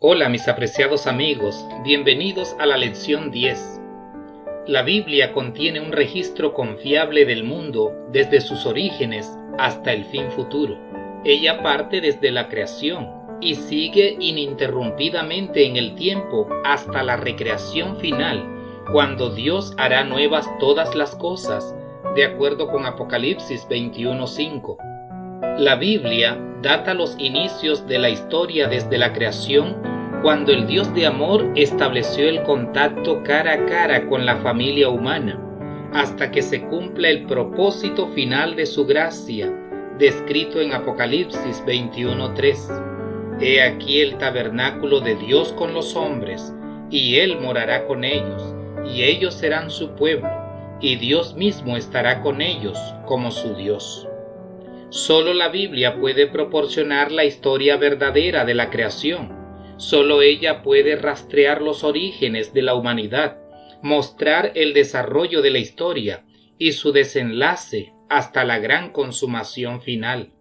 Hola mis apreciados amigos, bienvenidos a la lección 10. La Biblia contiene un registro confiable del mundo desde sus orígenes hasta el fin futuro. Ella parte desde la creación y sigue ininterrumpidamente en el tiempo hasta la recreación final, cuando Dios hará nuevas todas las cosas, de acuerdo con Apocalipsis 21:5. La Biblia data los inicios de la historia desde la creación, cuando el Dios de amor estableció el contacto cara a cara con la familia humana, hasta que se cumpla el propósito final de su gracia, descrito en Apocalipsis 21:3. He aquí el tabernáculo de Dios con los hombres, y Él morará con ellos, y ellos serán su pueblo, y Dios mismo estará con ellos como su Dios. Solo la Biblia puede proporcionar la historia verdadera de la creación. Solo ella puede rastrear los orígenes de la humanidad, mostrar el desarrollo de la historia y su desenlace hasta la gran consumación final.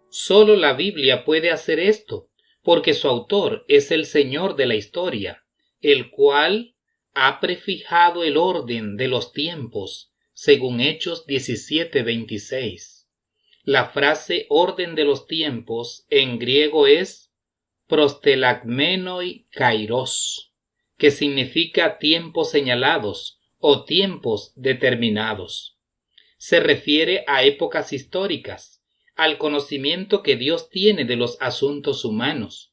Solo la Biblia puede hacer esto, porque su autor es el Señor de la historia, el cual ha prefijado el orden de los tiempos, según Hechos 17:26. La frase orden de los tiempos en griego es prostelagmenoi kairos, que significa tiempos señalados o tiempos determinados. Se refiere a épocas históricas, al conocimiento que Dios tiene de los asuntos humanos.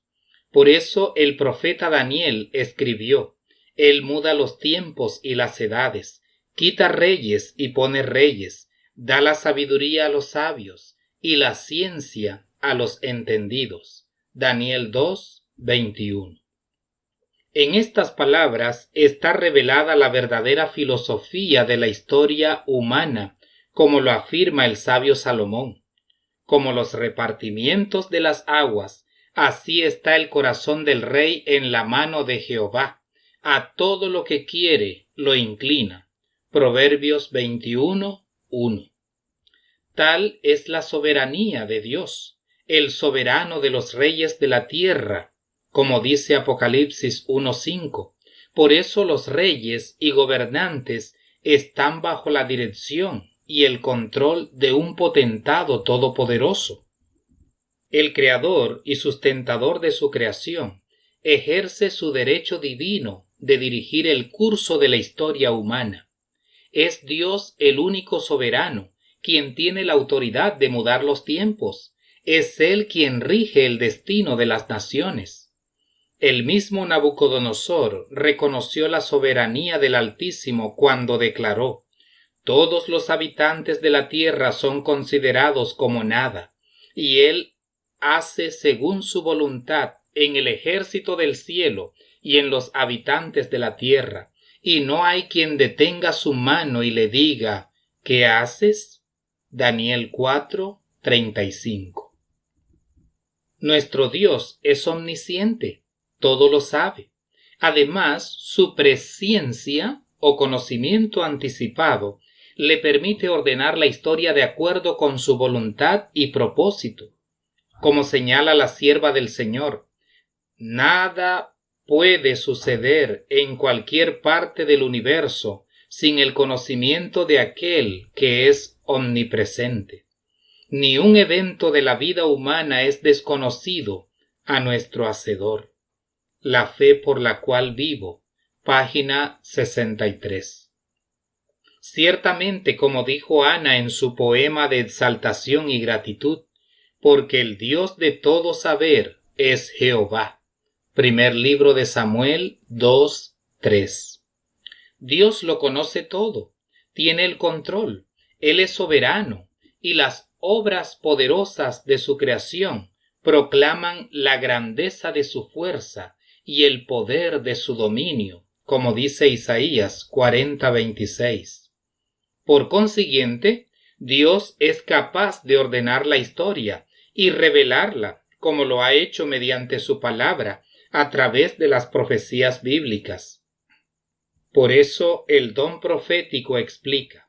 Por eso el profeta Daniel escribió: Él muda los tiempos y las edades, quita reyes y pone reyes, da la sabiduría a los sabios y la ciencia a los entendidos. Daniel 2:21. En estas palabras está revelada la verdadera filosofía de la historia humana, como lo afirma el sabio Salomón. Como los repartimientos de las aguas, así está el corazón del rey en la mano de Jehová. A todo lo que quiere lo inclina. Proverbios 21:1. Tal es la soberanía de Dios, el soberano de los reyes de la tierra, como dice Apocalipsis 1:5. Por eso los reyes y gobernantes están bajo la dirección y el control de un potentado todopoderoso. El creador y sustentador de su creación ejerce su derecho divino de dirigir el curso de la historia humana. Es Dios el único soberano, quien tiene la autoridad de mudar los tiempos. Es Él quien rige el destino de las naciones. El mismo Nabucodonosor reconoció la soberanía del Altísimo cuando declaró: todos los habitantes de la tierra son considerados como nada, y Él hace según su voluntad en el ejército del cielo y en los habitantes de la tierra, y no hay quien detenga su mano y le diga: ¿qué haces? Daniel 4:35. Nuestro Dios es omnisciente, todo lo sabe. Además, su presciencia o conocimiento anticipado le permite ordenar la historia de acuerdo con su voluntad y propósito. Como señala la sierva del Señor, nada puede suceder en cualquier parte del universo sin el conocimiento de aquel que es omnipresente. Ni un evento de la vida humana es desconocido a nuestro Hacedor. La fe por la cual vivo, página 63. Ciertamente, como dijo Ana en su poema de exaltación y gratitud, porque el Dios de todo saber es Jehová. Primer libro de Samuel 2:3. Dios lo conoce todo, tiene el control, Él es soberano, y las obras poderosas de su creación proclaman la grandeza de su fuerza y el poder de su dominio, como dice Isaías 40:26. Por consiguiente, Dios es capaz de ordenar la historia y revelarla, como lo ha hecho mediante su palabra, a través de las profecías bíblicas. Por eso el don profético explica: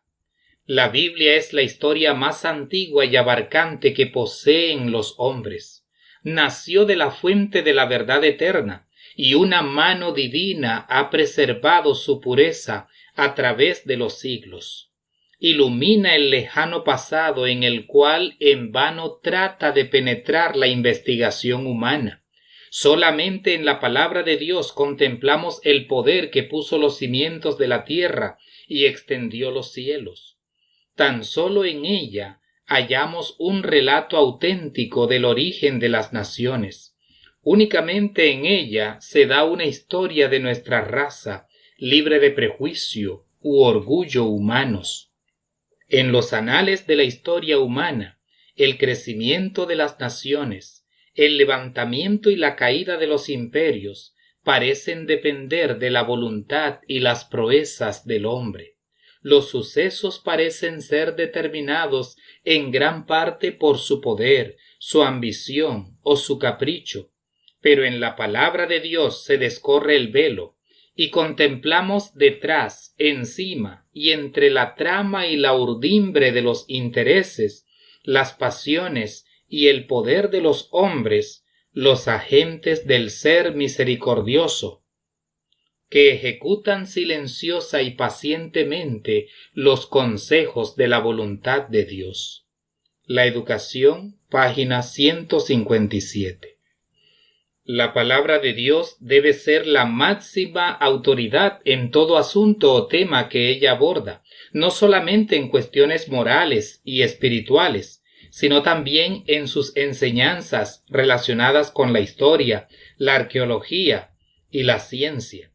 la Biblia es la historia más antigua y abarcante que poseen los hombres. nació de la fuente de la verdad eterna, y una mano divina ha preservado su pureza a través de los siglos. Ilumina el lejano pasado en el cual en vano trata de penetrar la investigación humana. Solamente en la palabra de Dios contemplamos el poder que puso los cimientos de la tierra y extendió los cielos. Tan solo en ella hallamos un relato auténtico del origen de las naciones. Únicamente en ella se da una historia de nuestra raza, libre de prejuicio u orgullo humanos. En los anales de la historia humana, el crecimiento de las naciones, el levantamiento y la caída de los imperios parecen depender de la voluntad y las proezas del hombre. Los sucesos parecen ser determinados en gran parte por su poder, su ambición o su capricho, pero en la palabra de Dios se descorre el velo y contemplamos detrás, encima y entre la trama y la urdimbre de los intereses, las pasiones y el poder de los hombres, los agentes del ser misericordioso, que ejecutan silenciosa y pacientemente los consejos de la voluntad de Dios. La Educación, página 157. La palabra de Dios debe ser la máxima autoridad en todo asunto o tema que ella aborda, no solamente en cuestiones morales y espirituales, sino también en sus enseñanzas relacionadas con la historia, la arqueología y la ciencia.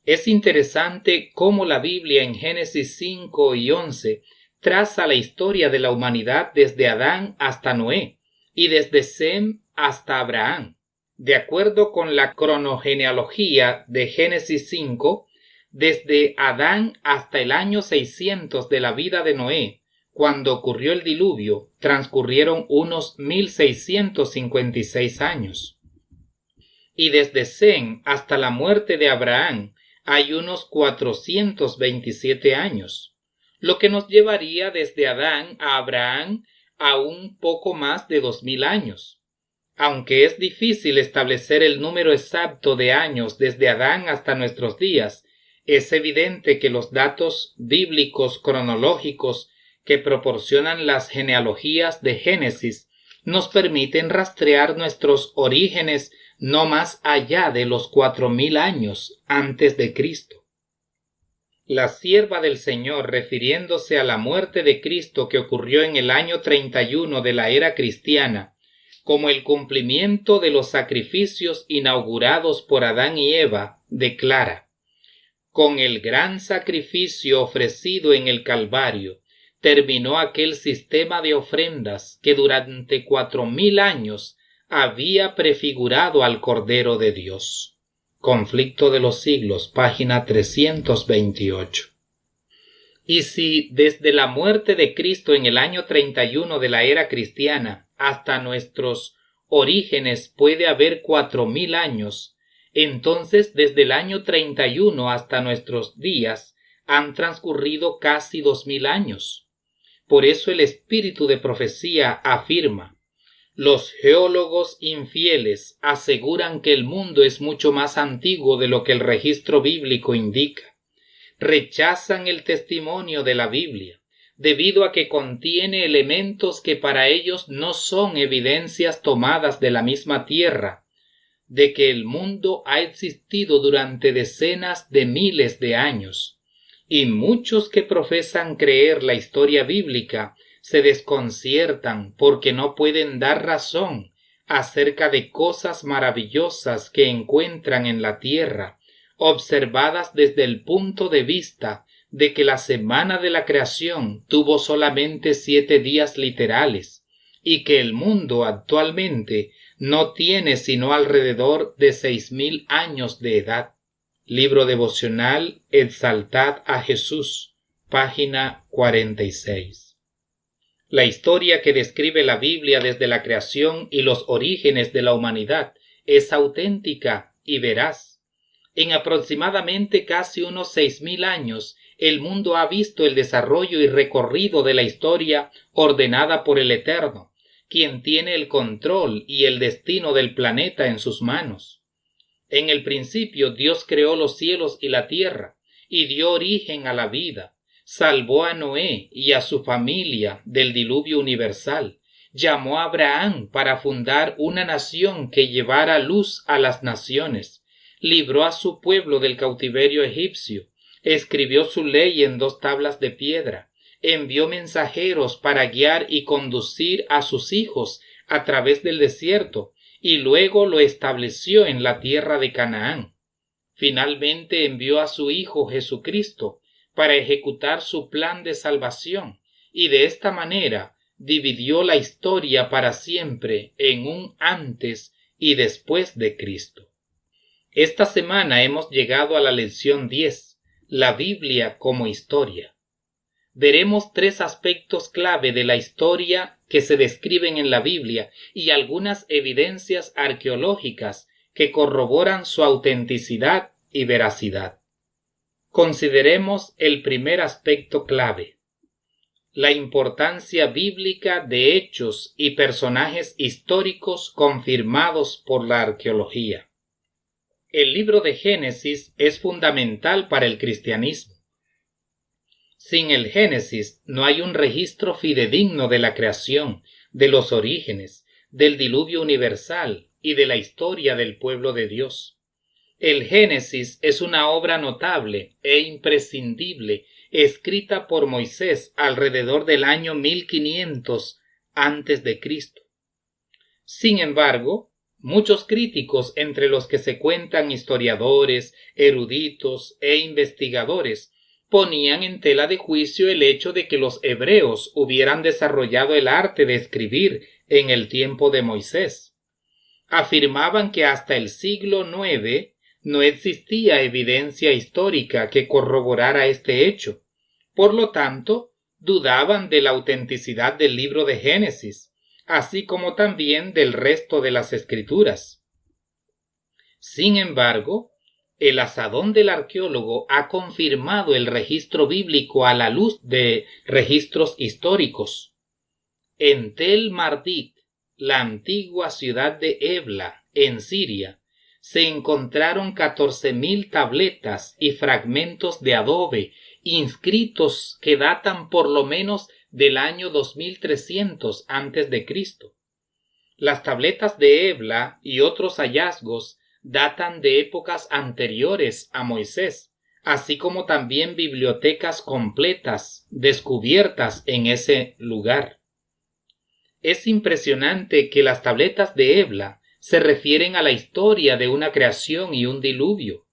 Es interesante cómo la Biblia en Génesis 5 y 11 traza la historia de la humanidad desde Adán hasta Noé y desde Sem hasta Abraham. De acuerdo con la cronogenealogía de Génesis 5, desde Adán hasta el año 600 de la vida de Noé, cuando ocurrió el diluvio, transcurrieron unos 1656 años. Y desde Sem hasta la muerte de Abraham hay unos 427 años, lo que nos llevaría desde Adán a Abraham a un poco más de 2000 años. Aunque es difícil establecer el número exacto de años desde Adán hasta nuestros días, es evidente que los datos bíblicos cronológicos que proporcionan las genealogías de Génesis nos permiten rastrear nuestros orígenes no más allá de los 4000 años antes de Cristo. La sierva del Señor, refiriéndose a la muerte de Cristo que ocurrió en el año 31 de la era cristiana, como el cumplimiento de los sacrificios inaugurados por Adán y Eva, declara: con el gran sacrificio ofrecido en el Calvario, terminó aquel sistema de ofrendas que durante 4000 años había prefigurado al Cordero de Dios. Conflicto de los Siglos, página 328. Y si desde la muerte de Cristo en el año 31 de la era cristiana hasta nuestros orígenes puede haber 4000 años, entonces desde el año 31 hasta nuestros días han transcurrido casi 2000 años. Por eso el espíritu de profecía afirma: los geólogos infieles aseguran que el mundo es mucho más antiguo de lo que el registro bíblico indica. Rechazan el testimonio de la Biblia, debido a que contiene elementos que para ellos no son evidencias tomadas de la misma tierra, de que el mundo ha existido durante decenas de miles de años. Y muchos que profesan creer la historia bíblica se desconciertan porque no pueden dar razón acerca de cosas maravillosas que encuentran en la tierra, observadas desde el punto de vista de que la semana de la creación tuvo solamente 7 días literales y que el mundo actualmente no tiene sino alrededor de 6000 años de edad. Libro devocional Exaltad a Jesús, página 46. La historia que describe la Biblia desde la creación y los orígenes de la humanidad es auténtica y veraz. En aproximadamente casi unos 6000 años, el mundo ha visto el desarrollo y recorrido de la historia ordenada por el Eterno, quien tiene el control y el destino del planeta en sus manos. En el principio Dios creó los cielos y la tierra, y dio origen a la vida, salvó a Noé y a su familia del diluvio universal, llamó a Abraham para fundar una nación que llevara luz a las naciones, libró a su pueblo del cautiverio egipcio, escribió su ley en 2 tablas de piedra, envió mensajeros para guiar y conducir a sus hijos a través del desierto, y luego lo estableció en la tierra de Canaán. Finalmente envió a su Hijo Jesucristo para ejecutar su plan de salvación, y de esta manera dividió la historia para siempre en un antes y después de Cristo. Esta semana hemos llegado a la lección 10, la Biblia como historia. Veremos 3 aspectos clave de la historia que se describen en la Biblia y algunas evidencias arqueológicas que corroboran su autenticidad y veracidad. Consideremos el primer aspecto clave: la importancia bíblica de hechos y personajes históricos confirmados por la arqueología. El libro de Génesis es fundamental para el cristianismo. Sin el Génesis no hay un registro fidedigno de la creación, de los orígenes, del diluvio universal y de la historia del pueblo de Dios. El Génesis es una obra notable e imprescindible escrita por Moisés alrededor del año 1500 a.C. Sin embargo, muchos críticos, entre los que se cuentan historiadores, eruditos e investigadores, ponían en tela de juicio el hecho de que los hebreos hubieran desarrollado el arte de escribir en el tiempo de Moisés. Afirmaban que hasta el siglo IX no existía evidencia histórica que corroborara este hecho. Por lo tanto, dudaban de la autenticidad del libro de Génesis, así como también del resto de las escrituras. Sin embargo, el azadón del arqueólogo ha confirmado el registro bíblico a la luz de registros históricos. En Tel Mardit, la antigua ciudad de Ebla, en Siria, se encontraron 14.000 tabletas y fragmentos de adobe inscritos que datan por lo menos del año 2300 a.C. Las tabletas de Ebla y otros hallazgos datan de épocas anteriores a Moisés, así como también bibliotecas completas descubiertas en ese lugar. Es impresionante que las tabletas de Ebla se refieren a la historia de una creación y un diluvio.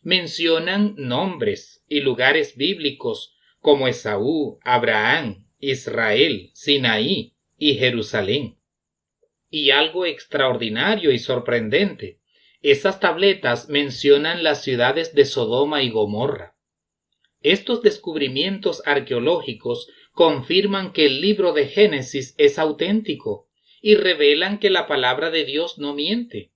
Mencionan nombres y lugares bíblicos como Esaú, Abraham, Israel, Sinaí y Jerusalén. Y algo extraordinario y sorprendente: esas tabletas mencionan las ciudades de Sodoma y Gomorra. Estos descubrimientos arqueológicos confirman que el libro de Génesis es auténtico y revelan que la palabra de Dios no miente.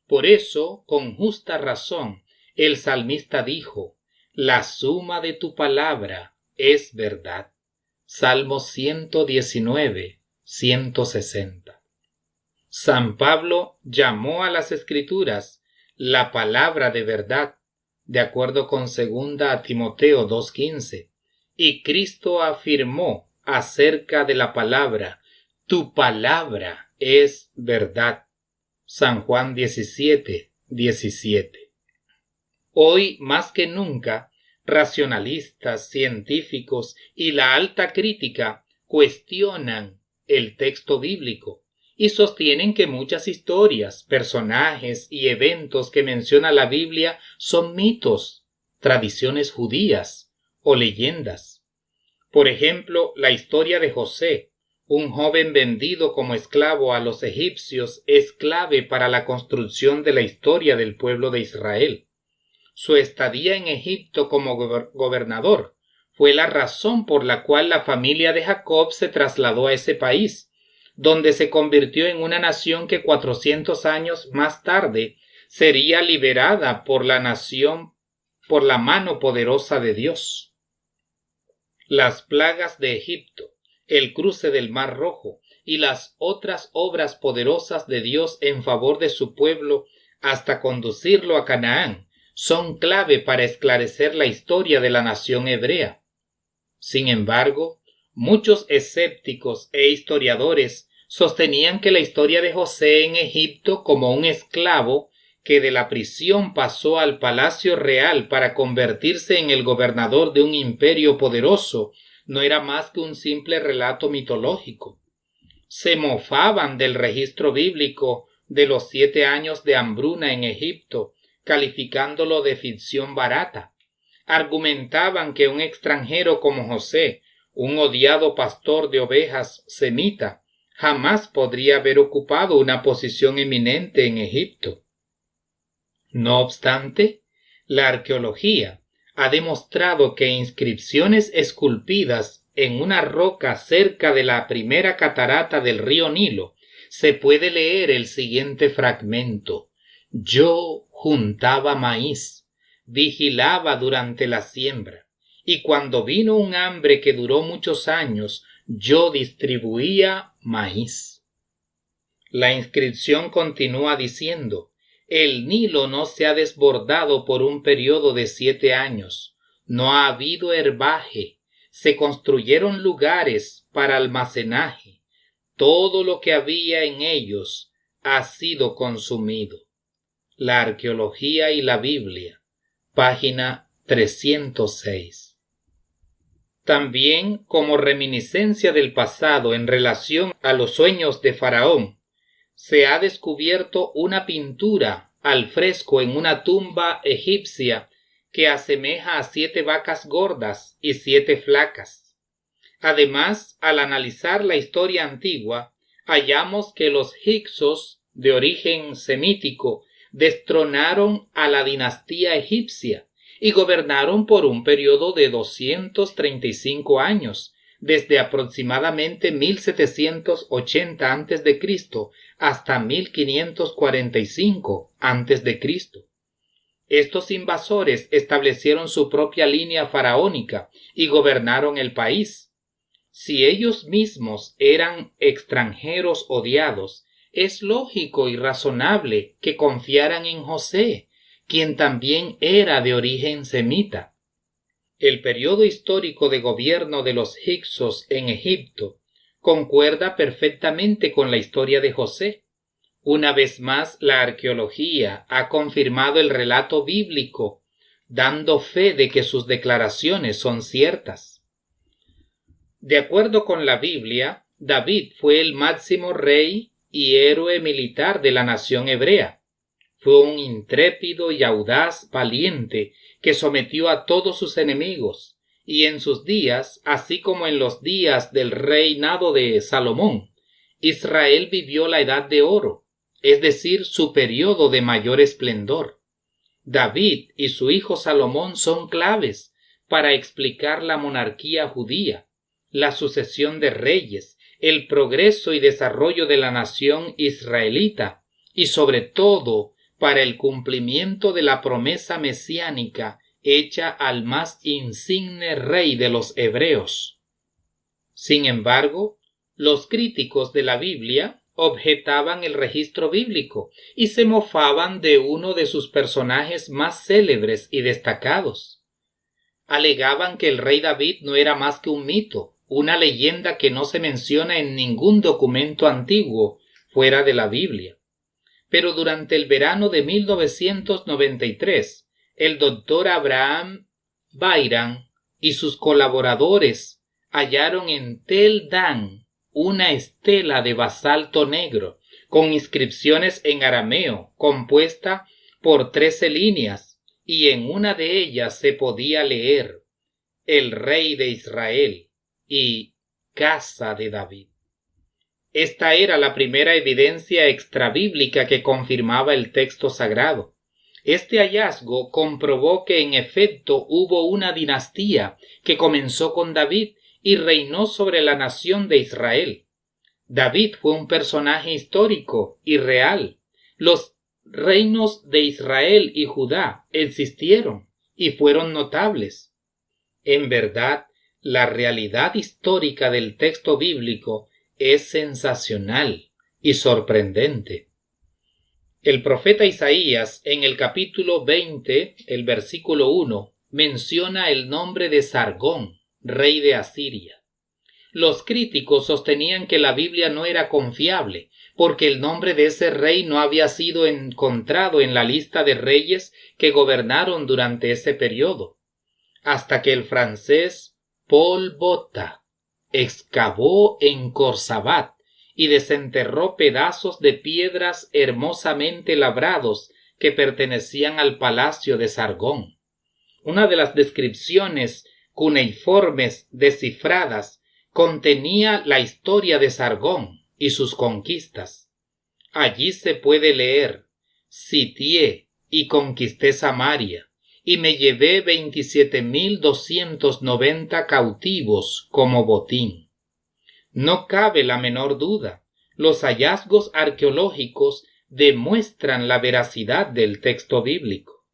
Por eso, con justa razón, el salmista dijo: «La suma de tu palabra es verdad». Salmo 119, 160. San Pablo llamó a las Escrituras la palabra de verdad, de acuerdo con 2 Timoteo 2:15, y Cristo afirmó acerca de la palabra: «Tu palabra es verdad». San Juan 17:17. Hoy más que nunca, racionalistas, científicos y la alta crítica cuestionan el texto bíblico y sostienen que muchas historias, personajes y eventos que menciona la Biblia son mitos, tradiciones judías o leyendas. Por ejemplo, la historia de José, un joven vendido como esclavo a los egipcios, es clave para la construcción de la historia del pueblo de Israel. Su estadía en Egipto como gobernador fue la razón por la cual la familia de Jacob se trasladó a ese país, donde se convirtió en una nación que 400 años más tarde sería liberada por la nación por la mano poderosa de Dios. Las plagas de Egipto, el cruce del Mar Rojo y las otras obras poderosas de Dios en favor de su pueblo hasta conducirlo a Canaán son clave para esclarecer la historia de la nación hebrea. Sin embargo, muchos escépticos e historiadores sostenían que la historia de José en Egipto como un esclavo que de la prisión pasó al palacio real para convertirse en el gobernador de un imperio poderoso no era más que un simple relato mitológico. Se mofaban del registro bíblico de los 7 años de hambruna en Egipto, calificándolo de ficción barata. Argumentaban que un extranjero como José, un odiado pastor de ovejas semita, jamás podría haber ocupado una posición eminente en Egipto. No obstante, la arqueología ha demostrado que inscripciones esculpidas en una roca cerca de la primera catarata del río Nilo se puede leer el siguiente fragmento: yo juntaba maíz, vigilaba durante la siembra, y cuando vino un hambre que duró muchos años, yo distribuía maíz. La inscripción continúa diciendo: el Nilo no se ha desbordado por un periodo de 7 años, no ha habido herbaje, se construyeron lugares para almacenaje, todo lo que había en ellos ha sido consumido. La arqueología y la Biblia, página 306. También, como reminiscencia del pasado en relación a los sueños de Faraón, se ha descubierto una pintura al fresco en una tumba egipcia que asemeja a 7 vacas gordas y 7 flacas. Además, al analizar la historia antigua, hallamos que los hicsos, de origen semítico, destronaron a la dinastía egipcia y gobernaron por un periodo de 235 años, desde aproximadamente 1780 a.C. hasta 1545 a.C. Estos invasores establecieron su propia línea faraónica y gobernaron el país. Si ellos mismos eran extranjeros odiados, es lógico y razonable que confiaran en José, quien también era de origen semita. El periodo histórico de gobierno de los hicsos en Egipto concuerda perfectamente con la historia de José. Una vez más, la arqueología ha confirmado el relato bíblico, dando fe de que sus declaraciones son ciertas. De acuerdo con la Biblia, David fue el máximo rey y héroe militar de la nación hebrea. Fue un intrépido y audaz valiente que sometió a todos sus enemigos, y en sus días, así como en los días del reinado de Salomón, Israel vivió la edad de oro, es decir, su periodo de mayor esplendor. David y su hijo Salomón son claves para explicar la monarquía judía, la sucesión de reyes, el progreso y desarrollo de la nación israelita, y sobre todo para el cumplimiento de la promesa mesiánica hecha al más insigne rey de los hebreos. Sin embargo, los críticos de la Biblia objetaban el registro bíblico y se mofaban de uno de sus personajes más célebres y destacados. Alegaban que el rey David no era más que un mito, una leyenda que no se menciona en ningún documento antiguo fuera de la Biblia. Pero durante el verano de 1993, el doctor Abraham Bayram y sus colaboradores hallaron en Tel Dan una estela de basalto negro con inscripciones en arameo compuesta por 13 líneas, y en una de ellas se podía leer: el rey de Israel y casa de David. Esta era la primera evidencia extrabíblica que confirmaba el texto sagrado. Este hallazgo comprobó que en efecto hubo una dinastía que comenzó con David y reinó sobre la nación de Israel. David fue un personaje histórico y real. Los reinos de Israel y Judá existieron y fueron notables. En verdad, la realidad histórica del texto bíblico es sensacional y sorprendente. El profeta Isaías, en el capítulo 20, el versículo 1, menciona el nombre de Sargón, rey de Asiria. Los críticos sostenían que la Biblia no era confiable, porque el nombre de ese rey no había sido encontrado en la lista de reyes que gobernaron durante ese periodo, hasta que el francés Paul Botta excavó en Khorsabad y desenterró pedazos de piedras hermosamente labrados que pertenecían al palacio de Sargón. Una de las descripciones cuneiformes descifradas contenía la historia de Sargón y sus conquistas. Allí se puede leer: sitié y conquisté Samaria, y me llevé 27.290 cautivos como botín. No cabe la menor duda, los hallazgos arqueológicos demuestran la veracidad del texto bíblico.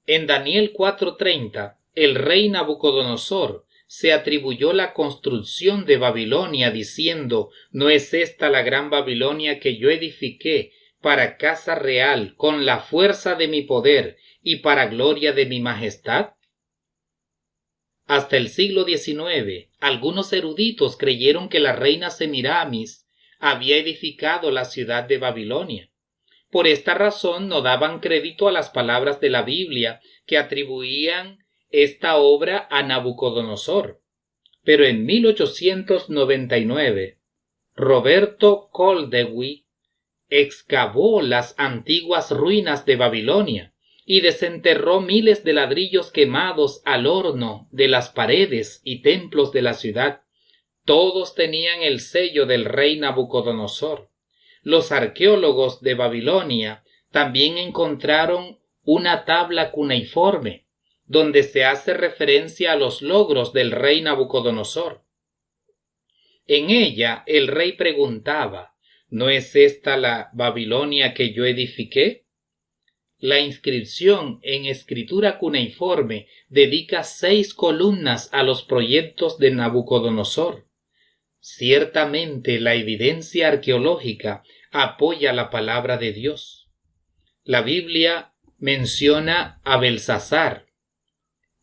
En Daniel 4:30, el rey Nabucodonosor se atribuyó la construcción de Babilonia diciendo: ¿no es esta la gran Babilonia que yo edifiqué para casa real con la fuerza de mi poder y para gloria de mi majestad? Hasta el siglo XIX, algunos eruditos creyeron que la reina Semiramis había edificado la ciudad de Babilonia. Por esta razón no daban crédito a las palabras de la Biblia que atribuían esta obra a Nabucodonosor. Pero en 1899, Roberto Koldewey excavó las antiguas ruinas de Babilonia y desenterró miles de ladrillos quemados al horno de las paredes y templos de la ciudad. Todos tenían el sello del rey Nabucodonosor. Los arqueólogos de Babilonia también encontraron una tabla cuneiforme, donde se hace referencia a los logros del rey Nabucodonosor. En ella el rey preguntaba: ¿no es esta la Babilonia que yo edifiqué? La inscripción en escritura cuneiforme dedica 6 columnas a los proyectos de Nabucodonosor. Ciertamente la evidencia arqueológica apoya la palabra de Dios. La Biblia menciona a Belsasar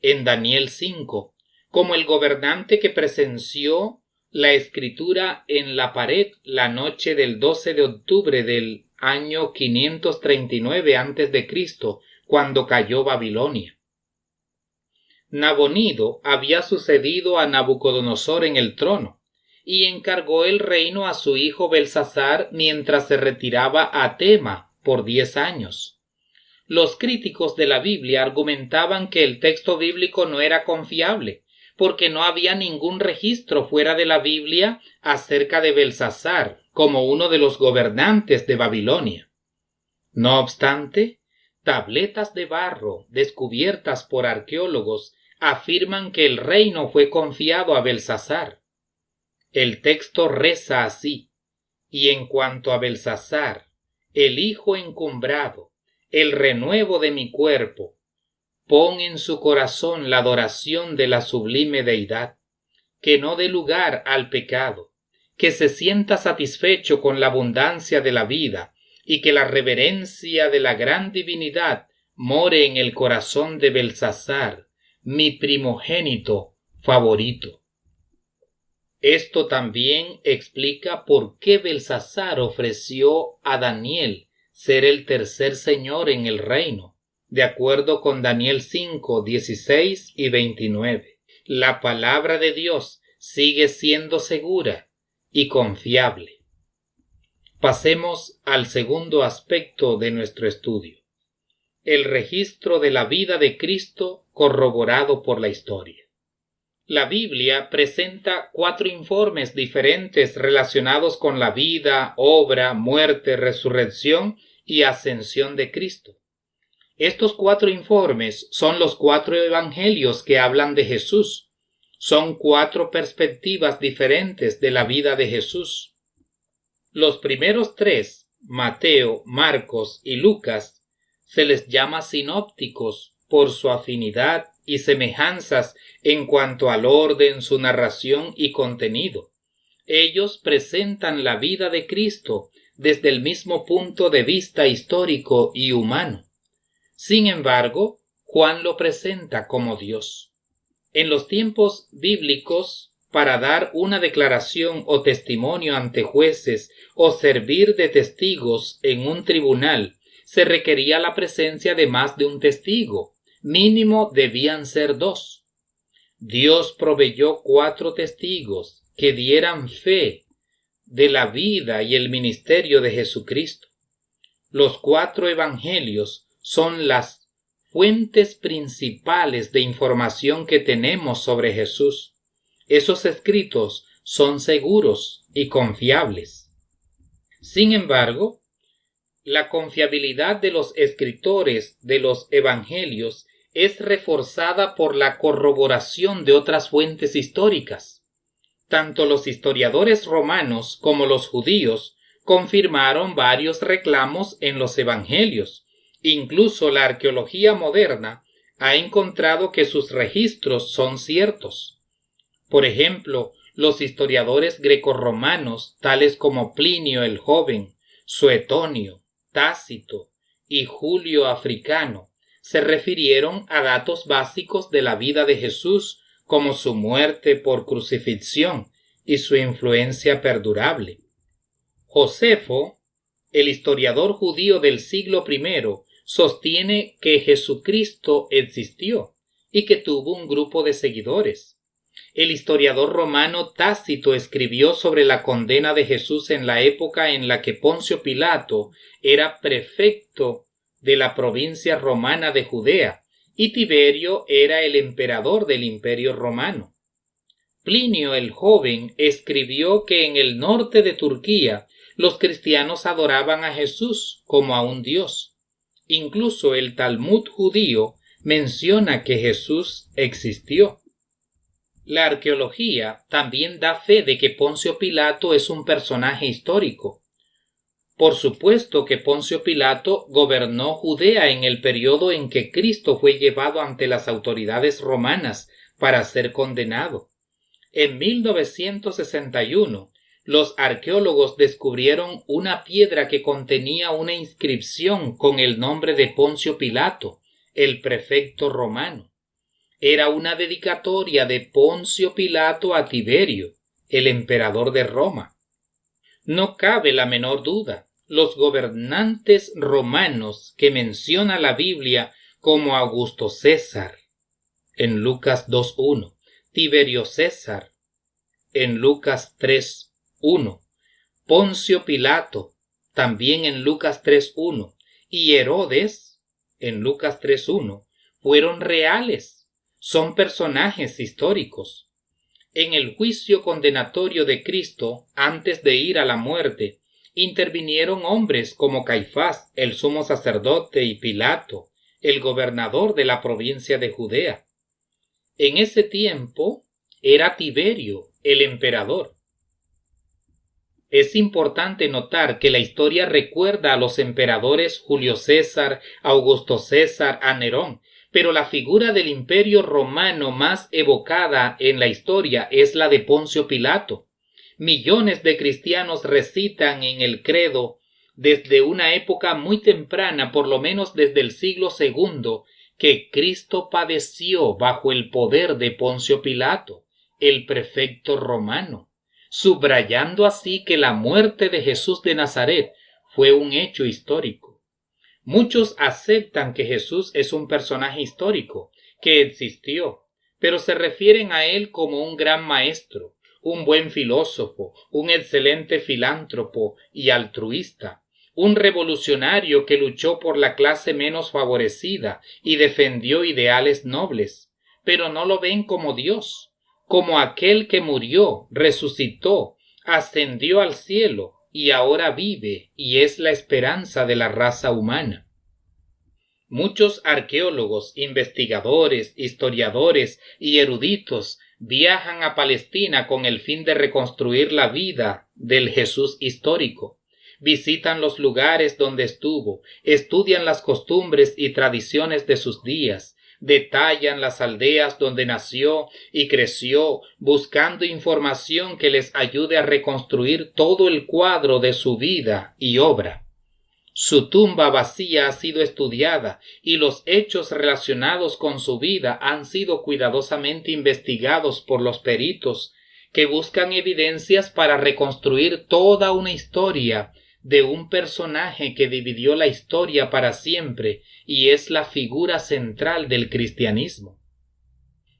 en Daniel 5 como el gobernante que presenció la escritura en la pared la noche del 12 de octubre del año 539 a.C., cuando cayó Babilonia. Nabonido había sucedido a Nabucodonosor en el trono y encargó el reino a su hijo Belsasar mientras se retiraba a Tema por 10 años. Los críticos de la Biblia argumentaban que el texto bíblico no era confiable, porque no había ningún registro fuera de la Biblia acerca de Belsasar como uno de los gobernantes de Babilonia. No obstante, tabletas de barro descubiertas por arqueólogos afirman que el reino fue confiado a Belsasar. El texto reza así: y en cuanto a Belsasar, el hijo encumbrado, el renuevo de mi cuerpo, pon en su corazón la adoración de la sublime deidad, que no dé lugar al pecado, que se sienta satisfecho con la abundancia de la vida y que la reverencia de la gran divinidad more en el corazón de Belsasar, mi primogénito favorito. Esto también explica por qué Belsasar ofreció a Daniel ser el tercer señor en el reino, de acuerdo con Daniel 5, 16 y 29. La palabra de Dios sigue siendo segura y confiable. Pasemos al segundo aspecto de nuestro estudio: el registro de la vida de Cristo corroborado por la historia. La Biblia presenta 4 informes diferentes relacionados con la vida, obra, muerte, resurrección y ascensión de Cristo. Estos 4 informes son los 4 evangelios que hablan de Jesús. Son 4 perspectivas diferentes de la vida de Jesús. Los primeros 3, Mateo, Marcos y Lucas, se les llama sinópticos por su afinidad y semejanzas en cuanto al orden, su narración y contenido. Ellos presentan la vida de Cristo desde el mismo punto de vista histórico y humano. Sin embargo, Juan lo presenta como Dios. En los tiempos bíblicos, para dar una declaración o testimonio ante jueces o servir de testigos en un tribunal, se requería la presencia de más de un testigo. Mínimo debían ser 2. Dios proveyó 4 testigos que dieran fe de la vida y el ministerio de Jesucristo. Los 4 evangelios son las fuentes principales de información que tenemos sobre Jesús. Esos escritos son seguros y confiables. Sin embargo, la confiabilidad de los escritores de los evangelios es reforzada por la corroboración de otras fuentes históricas. Tanto los historiadores romanos como los judíos confirmaron varios reclamos en los evangelios. Incluso la arqueología moderna ha encontrado que sus registros son ciertos. Por ejemplo, los historiadores grecorromanos, tales como Plinio el Joven, Suetonio, Tácito y Julio Africano, se refirieron a datos básicos de la vida de Jesús, como su muerte por crucifixión y su influencia perdurable. Josefo, el historiador judío del siglo I, sostiene que Jesucristo existió y que tuvo un grupo de seguidores. El historiador romano Tácito escribió sobre la condena de Jesús en la época en la que Poncio Pilato era prefecto de la provincia romana de Judea y Tiberio era el emperador del Imperio Romano. Plinio el Joven escribió que en el norte de Turquía los cristianos adoraban a Jesús como a un dios. Incluso el Talmud judío menciona que Jesús existió. La arqueología también da fe de que Poncio Pilato es un personaje histórico. Por supuesto que Poncio Pilato gobernó Judea en el periodo en que Cristo fue llevado ante las autoridades romanas para ser condenado. En 1961, los arqueólogos descubrieron una piedra que contenía una inscripción con el nombre de Poncio Pilato, el prefecto romano. Era una dedicatoria de Poncio Pilato a Tiberio, el emperador de Roma. No cabe la menor duda, los gobernantes romanos que menciona la Biblia como Augusto César, en Lucas 2:1, Tiberio César, en Lucas 3:1, Poncio Pilato, también en Lucas 3:1, y Herodes, en Lucas 3:1, fueron reales. Son personajes históricos. En el juicio condenatorio de Cristo, antes de ir a la muerte, intervinieron hombres como Caifás, el sumo sacerdote, y Pilato, el gobernador de la provincia de Judea. En ese tiempo era Tiberio, el emperador. Es importante notar que la historia recuerda a los emperadores Julio César, Augusto César, a Nerón, pero la figura del imperio romano más evocada en la historia es la de Poncio Pilato. Millones de cristianos recitan en el credo desde una época muy temprana, por lo menos desde el siglo II, que Cristo padeció bajo el poder de Poncio Pilato, el prefecto romano, subrayando así que la muerte de Jesús de Nazaret fue un hecho histórico. Muchos aceptan que Jesús es un personaje histórico, que existió, pero se refieren a él como un gran maestro, un buen filósofo, un excelente filántropo y altruista, un revolucionario que luchó por la clase menos favorecida y defendió ideales nobles, pero no lo ven como Dios, como aquel que murió, resucitó, ascendió al cielo y ahora vive y es la esperanza de la raza humana. Muchos arqueólogos, investigadores, historiadores y eruditos viajan a Palestina con el fin de reconstruir la vida del Jesús histórico. Visitan los lugares donde estuvo, estudian las costumbres y tradiciones de sus días, Detallan las aldeas donde nació y creció, buscando información que les ayude a reconstruir todo el cuadro de su vida y obra. Su tumba vacía ha sido estudiada y los hechos relacionados con su vida han sido cuidadosamente investigados por los peritos que buscan evidencias para reconstruir toda una historia de un personaje que dividió la historia para siempre y es la figura central del cristianismo.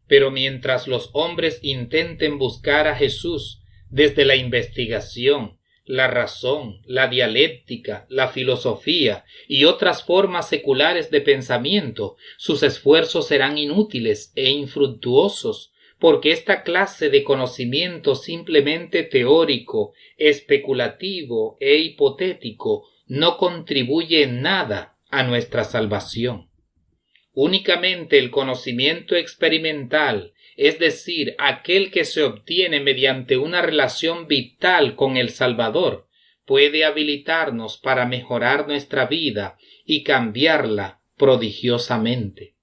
Pero mientras los hombres intenten buscar a Jesús desde la investigación, la razón, la dialéctica, la filosofía y otras formas seculares de pensamiento, sus esfuerzos serán inútiles e infructuosos, porque esta clase de conocimiento simplemente teórico, especulativo e hipotético no contribuye en nada a nuestra salvación. Únicamente el conocimiento experimental, es decir, aquel que se obtiene mediante una relación vital con el Salvador, puede habilitarnos para mejorar nuestra vida y cambiarla prodigiosamente.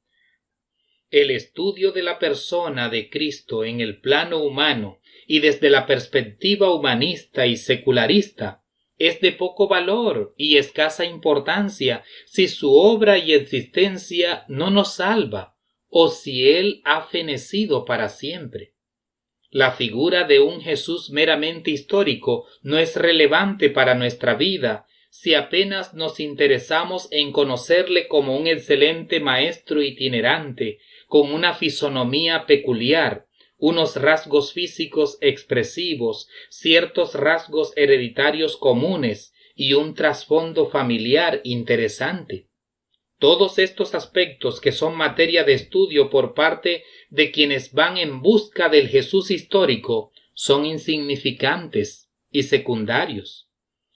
El estudio de la persona de Cristo en el plano humano y desde la perspectiva humanista y secularista es de poco valor y escasa importancia si su obra y existencia no nos salva o si Él ha fenecido para siempre. La figura de un Jesús meramente histórico no es relevante para nuestra vida si apenas nos interesamos en conocerle como un excelente maestro itinerante, con una fisonomía peculiar, unos rasgos físicos expresivos, ciertos rasgos hereditarios comunes y un trasfondo familiar interesante. Todos estos aspectos que son materia de estudio por parte de quienes van en busca del Jesús histórico son insignificantes y secundarios.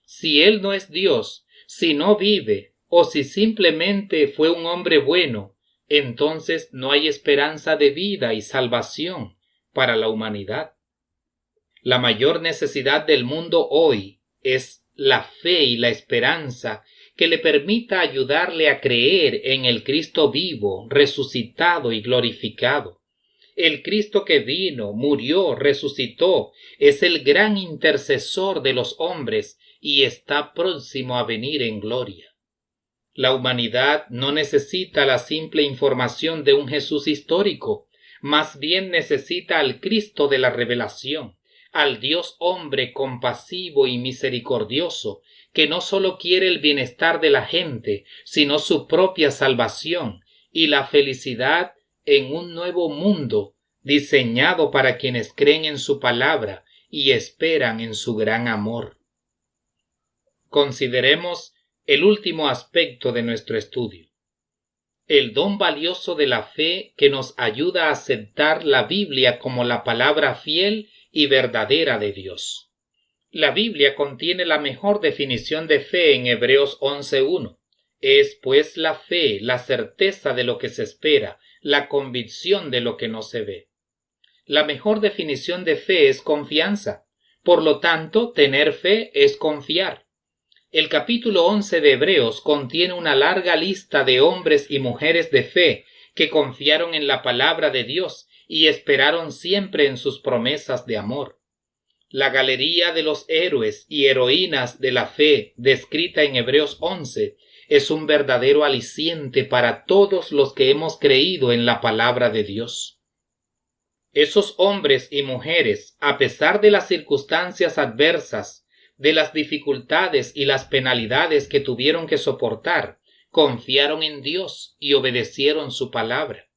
Si Él no es Dios, si no vive o si simplemente fue un hombre bueno, entonces no hay esperanza de vida y salvación para la humanidad. La mayor necesidad del mundo hoy es la fe y la esperanza que le permita ayudarle a creer en el Cristo vivo, resucitado y glorificado. El Cristo que vino, murió, resucitó, es el gran intercesor de los hombres y está próximo a venir en gloria. La humanidad no necesita la simple información de un Jesús histórico, más bien necesita al Cristo de la revelación, al Dios hombre compasivo y misericordioso, que no solo quiere el bienestar de la gente, sino su propia salvación y la felicidad en un nuevo mundo diseñado para quienes creen en su palabra y esperan en su gran amor. Consideremos el último aspecto de nuestro estudio: el don valioso de la fe que nos ayuda a aceptar la Biblia como la palabra fiel y verdadera de Dios. La Biblia contiene la mejor definición de fe en Hebreos 11:1. Es pues la fe, la certeza de lo que se espera, la convicción de lo que no se ve. La mejor definición de fe es confianza. Por lo tanto, tener fe es confiar. El capítulo 11 de Hebreos contiene una larga lista de hombres y mujeres de fe que confiaron en la palabra de Dios y esperaron siempre en sus promesas de amor. La galería de los héroes y heroínas de la fe descrita en Hebreos 11 es un verdadero aliciente para todos los que hemos creído en la palabra de Dios. Esos hombres y mujeres, a pesar de las circunstancias adversas, de las dificultades y las penalidades que tuvieron que soportar, confiaron en Dios y obedecieron su palabra.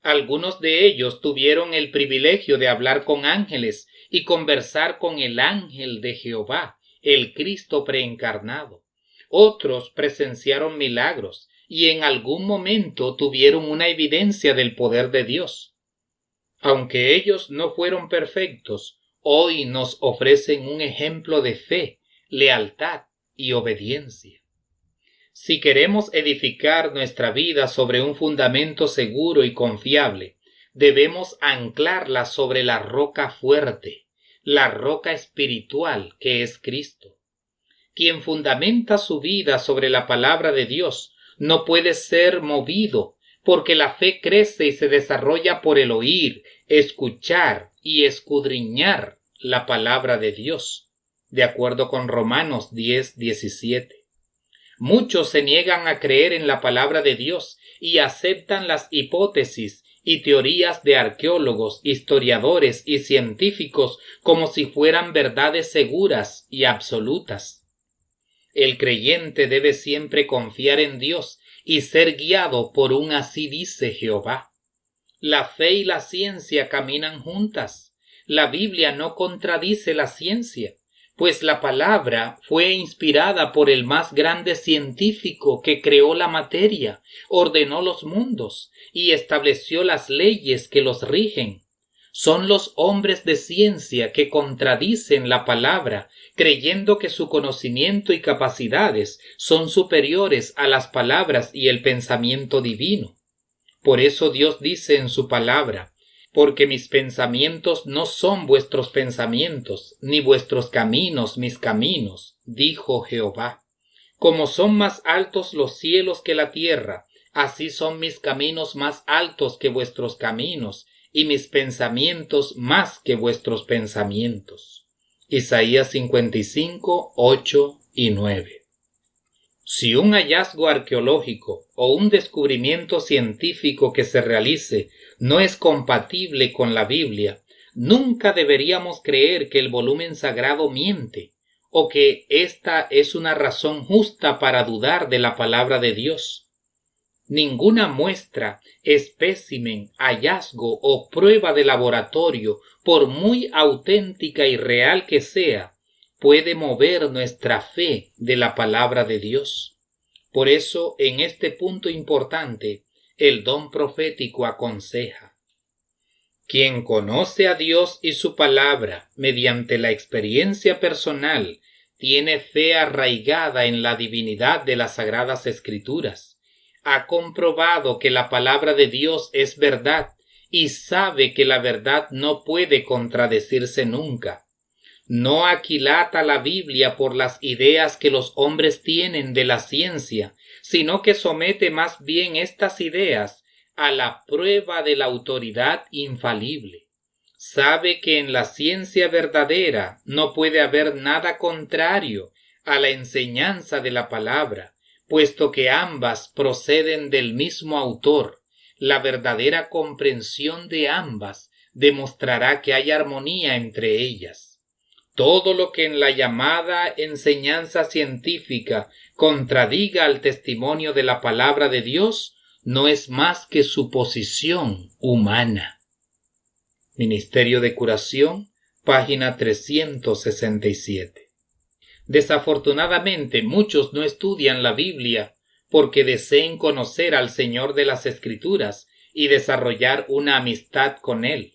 Algunos de ellos tuvieron el privilegio de hablar con ángeles y conversar con el ángel de Jehová, el Cristo preencarnado. Otros presenciaron milagros y en algún momento tuvieron una evidencia del poder de Dios. Aunque ellos no fueron perfectos, hoy nos ofrecen un ejemplo de fe, lealtad y obediencia. Si queremos edificar nuestra vida sobre un fundamento seguro y confiable, debemos anclarla sobre la roca fuerte, la roca espiritual que es Cristo. Quien fundamenta su vida sobre la palabra de Dios no puede ser movido, porque la fe crece y se desarrolla por el oír, escuchar y escudriñar la palabra de Dios, de acuerdo con Romanos 10:17. Muchos se niegan a creer en la palabra de Dios y aceptan las hipótesis y teorías de arqueólogos, historiadores y científicos como si fueran verdades seguras y absolutas. El creyente debe siempre confiar en Dios y ser guiado por un así dice Jehová. La fe y la ciencia caminan juntas. La Biblia no contradice la ciencia, pues la palabra fue inspirada por el más grande científico que creó la materia, ordenó los mundos y estableció las leyes que los rigen. Son los hombres de ciencia que contradicen la palabra, creyendo que su conocimiento y capacidades son superiores a las palabras y el pensamiento divino. Por eso Dios dice en su palabra: porque mis pensamientos no son vuestros pensamientos, ni vuestros caminos mis caminos, dijo Jehová. Como son más altos los cielos que la tierra, así son mis caminos más altos que vuestros caminos, y mis pensamientos más que vuestros pensamientos. Isaías 55, 8 y 9. Si un hallazgo arqueológico o un descubrimiento científico que se realice no es compatible con la Biblia, nunca deberíamos creer que el volumen sagrado miente o que esta es una razón justa para dudar de la palabra de Dios. Ninguna muestra, espécimen, hallazgo o prueba de laboratorio, por muy auténtica y real que sea, puede mover nuestra fe de la palabra de Dios. Por eso, en este punto importante, el don profético aconseja: quien conoce a Dios y su palabra mediante la experiencia personal, tiene fe arraigada en la divinidad de las Sagradas Escrituras, ha comprobado que la palabra de Dios es verdad y sabe que la verdad no puede contradecirse nunca. No aquilata la Biblia por las ideas que los hombres tienen de la ciencia, sino que somete más bien estas ideas a la prueba de la autoridad infalible. Sabe que en la ciencia verdadera no puede haber nada contrario a la enseñanza de la palabra, puesto que ambas proceden del mismo autor. La verdadera comprensión de ambas demostrará que hay armonía entre ellas. Todo lo que en la llamada enseñanza científica contradiga al testimonio de la palabra de Dios no es más que suposición humana. Ministerio de Curación, página 367. Desafortunadamente, muchos no estudian la Biblia porque deseen conocer al Señor de las Escrituras y desarrollar una amistad con Él.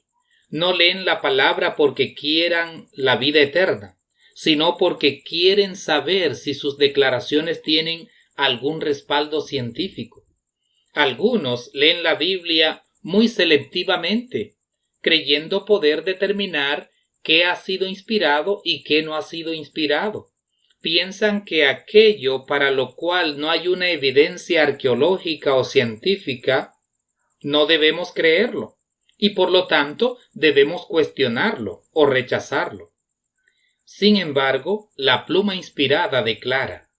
No leen la palabra porque quieran la vida eterna, sino porque quieren saber si sus declaraciones tienen algún respaldo científico. Algunos leen la Biblia muy selectivamente, creyendo poder determinar qué ha sido inspirado y qué no ha sido inspirado. Piensan que aquello para lo cual no hay una evidencia arqueológica o científica, no debemos creerlo, y por lo tanto debemos cuestionarlo o rechazarlo. Sin embargo, la pluma inspirada declara: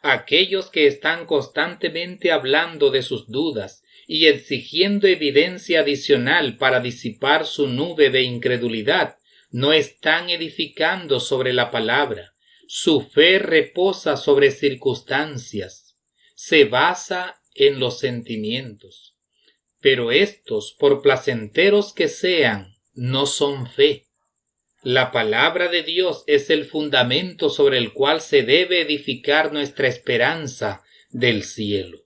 aquellos que están constantemente hablando de sus dudas y exigiendo evidencia adicional para disipar su nube de incredulidad, no están edificando sobre la palabra. Su fe reposa sobre circunstancias, se basa en los sentimientos. Pero estos, por placenteros que sean, no son fe. La palabra de Dios es el fundamento sobre el cual se debe edificar nuestra esperanza del cielo.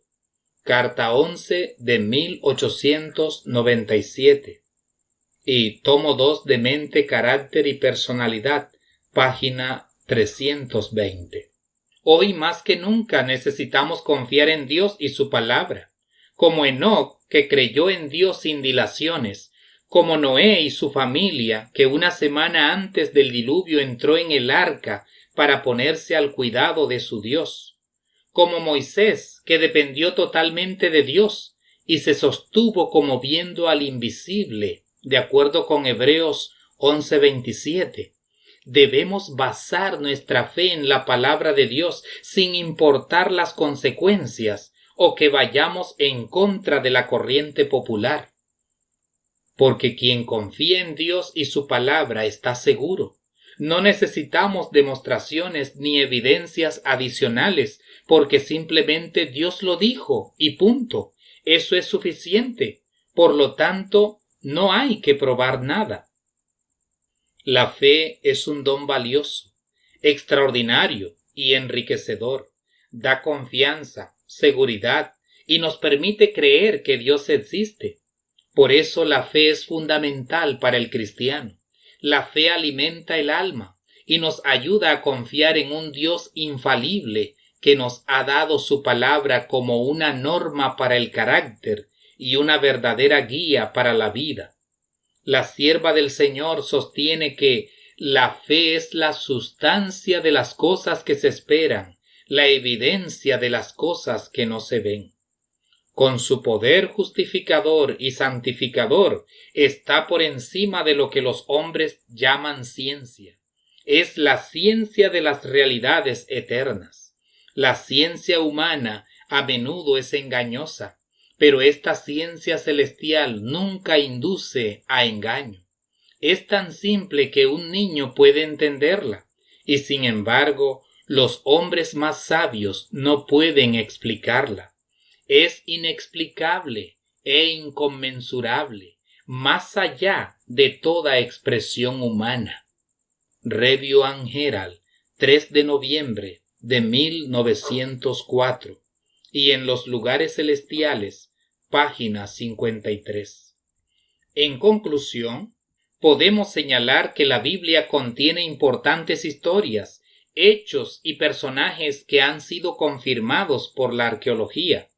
Carta 11 de 1897. Y tomo 2 de Mente, Carácter y Personalidad, página 320. Hoy más que nunca necesitamos confiar en Dios y su palabra. Como Enoc, que creyó en Dios sin dilaciones, como Noé y su familia, que una semana antes del diluvio entró en el arca para ponerse al cuidado de su Dios, como Moisés, que dependió totalmente de Dios y se sostuvo como viendo al invisible, de acuerdo con Hebreos 11:27. Debemos basar nuestra fe en la palabra de Dios sin importar las consecuencias o que vayamos en contra de la corriente popular. Porque quien confía en Dios y su palabra está seguro. No necesitamos demostraciones ni evidencias adicionales, porque simplemente Dios lo dijo y punto. Eso es suficiente. Por lo tanto, no hay que probar nada. La fe es un don valioso, extraordinario y enriquecedor. Da confianza, seguridad y nos permite creer que Dios existe. Por eso la fe es fundamental para el cristiano. La fe alimenta el alma y nos ayuda a confiar en un Dios infalible que nos ha dado su palabra como una norma para el carácter y una verdadera guía para la vida. La sierva del Señor sostiene que la fe es la sustancia de las cosas que se esperan, la evidencia de las cosas que no se ven. Con su poder justificador y santificador, está por encima de lo que los hombres llaman ciencia. Es la ciencia de las realidades eternas. La ciencia humana a menudo es engañosa, pero esta ciencia celestial nunca induce a engaño. Es tan simple que un niño puede entenderla, y sin embargo, los hombres más sabios no pueden explicarla. Es inexplicable e inconmensurable, más allá de toda expresión humana. Review and Herald, 3 de noviembre de 1904, y en los lugares celestiales, página 53. En conclusión, podemos señalar que la Biblia contiene importantes historias, hechos y personajes que han sido confirmados por la arqueología.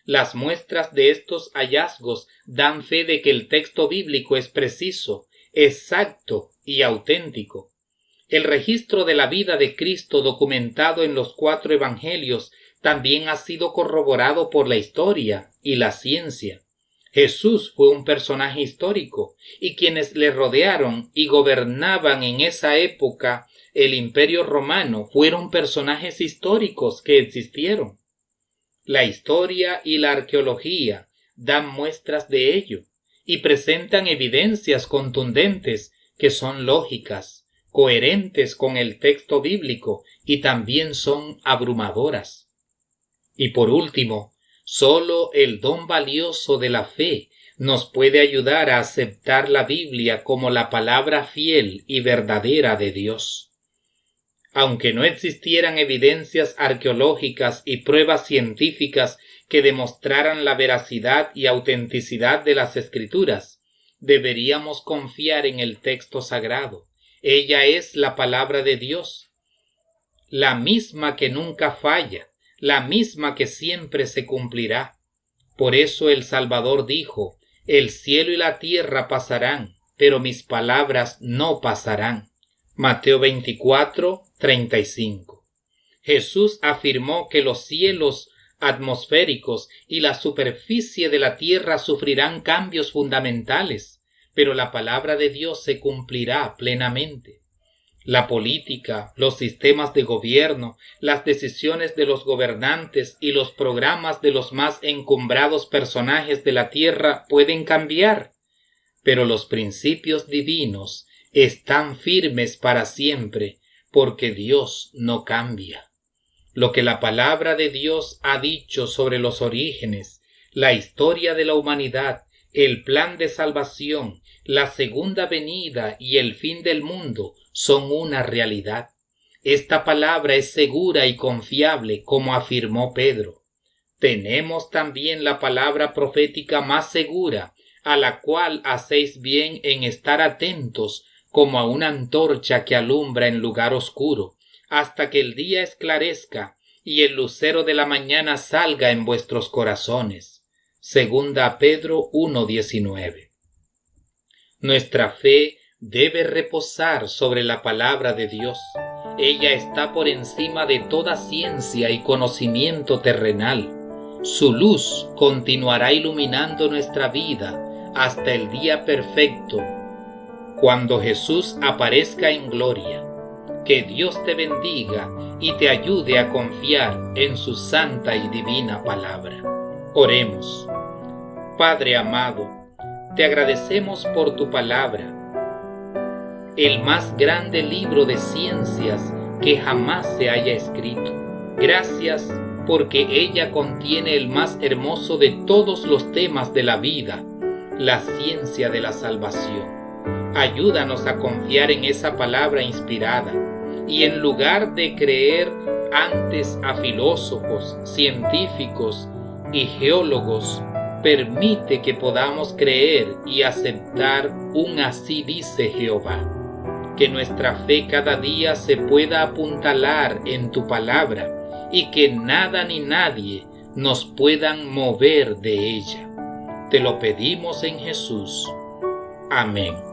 Las muestras de estos hallazgos dan fe de que el texto bíblico es preciso, exacto y auténtico. El registro de la vida de Cristo documentado en los 4 evangelios también ha sido corroborado por la historia y la ciencia. Jesús fue un personaje histórico, y quienes le rodearon y gobernaban en esa época el Imperio Romano fueron personajes históricos que existieron. La historia y la arqueología dan muestras de ello y presentan evidencias contundentes que son lógicas, coherentes con el texto bíblico y también son abrumadoras. Y por último, solo el don valioso de la fe nos puede ayudar a aceptar la Biblia como la palabra fiel y verdadera de Dios. Aunque no existieran evidencias arqueológicas y pruebas científicas que demostraran la veracidad y autenticidad de las Escrituras, deberíamos confiar en el texto sagrado. Ella es la palabra de Dios, la misma que nunca falla, la misma que siempre se cumplirá. Por eso el Salvador dijo: el cielo y la tierra pasarán, pero mis palabras no pasarán. Mateo 24:35. Jesús afirmó que los cielos atmosféricos y la superficie de la tierra sufrirán cambios fundamentales, pero la palabra de Dios se cumplirá plenamente. La política, los sistemas de gobierno, las decisiones de los gobernantes y los programas de los más encumbrados personajes de la tierra pueden cambiar, pero los principios divinos están firmes para siempre, porque Dios no cambia. Lo que la palabra de Dios ha dicho sobre los orígenes, la historia de la humanidad, el plan de salvación, la segunda venida y el fin del mundo son una realidad. Esta palabra es segura y confiable, como afirmó Pedro. Tenemos también la palabra profética más segura, a la cual hacéis bien en estar atentos, como a una antorcha que alumbra en lugar oscuro, hasta que el día esclarezca y el lucero de la mañana salga en vuestros corazones. Segunda Pedro 1:19. Nuestra fe debe reposar sobre la palabra de Dios. Ella está por encima de toda ciencia y conocimiento terrenal. Su luz continuará iluminando nuestra vida hasta el día perfecto, cuando Jesús aparezca en gloria. Que Dios te bendiga y te ayude a confiar en su santa y divina palabra. Oremos. Padre amado, te agradecemos por tu palabra, el más grande libro de ciencias que jamás se haya escrito. Gracias porque ella contiene el más hermoso de todos los temas de la vida, la ciencia de la salvación. Ayúdanos a confiar en esa palabra inspirada y en lugar de creer antes a filósofos, científicos y geólogos, permite que podamos creer y aceptar un así dice Jehová. Que nuestra fe cada día se pueda apuntalar en tu palabra y que nada ni nadie nos puedan mover de ella. Te lo pedimos en Jesús. Amén.